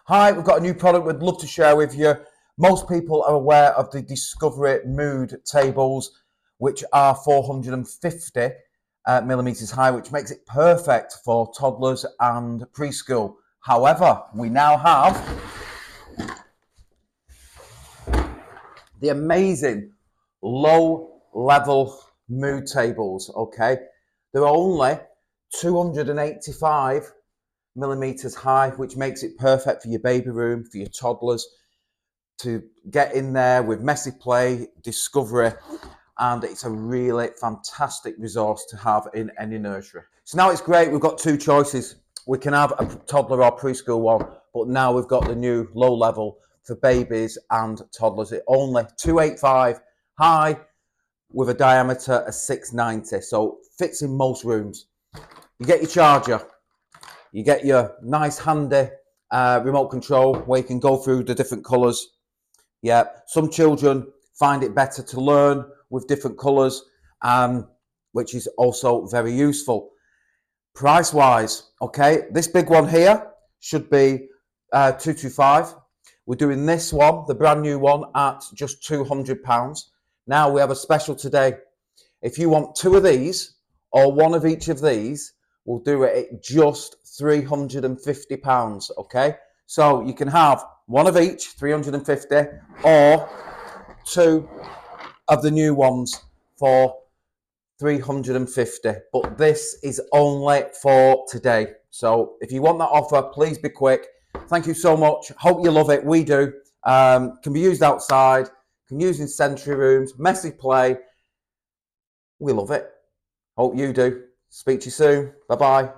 Hi, we've got a new product we'd love to share with you. Most people are aware of the Discovery Mood tables, which are 450 millimeters high, which makes it perfect for toddlers and preschool. However, we now have the amazing low-level mood tables, okay? They're only 285 millimeters high, which makes it perfect for your baby room, for your toddlers, to get in there with messy play, discovery, and it's a really fantastic resource to have in any nursery. So now it's great, we've got two choices. We can have a toddler or preschool one, but now we've got the new low level for babies and toddlers. It's only 285 high with a diameter of 690, so fits in most rooms. You get your charger, you get your nice handy remote control where you can go through the different colours. Yeah, some children find it better to learn with different colours, which is also very useful. Price wise, okay, this big one here should be 225. We're doing this one, the brand new one, at just £200. Now we have a special today. If you want two of these or one of each of these, we'll do it at just £350, okay? So you can have one of each, 350, or two of the new ones for 350. But this is only for today. So if you want that offer, please be quick. Thank you so much. Hope you love it. We do. Can be used outside, can be used in sensory rooms, messy play. We love it. Hope you do. Speak to you soon. Bye-bye.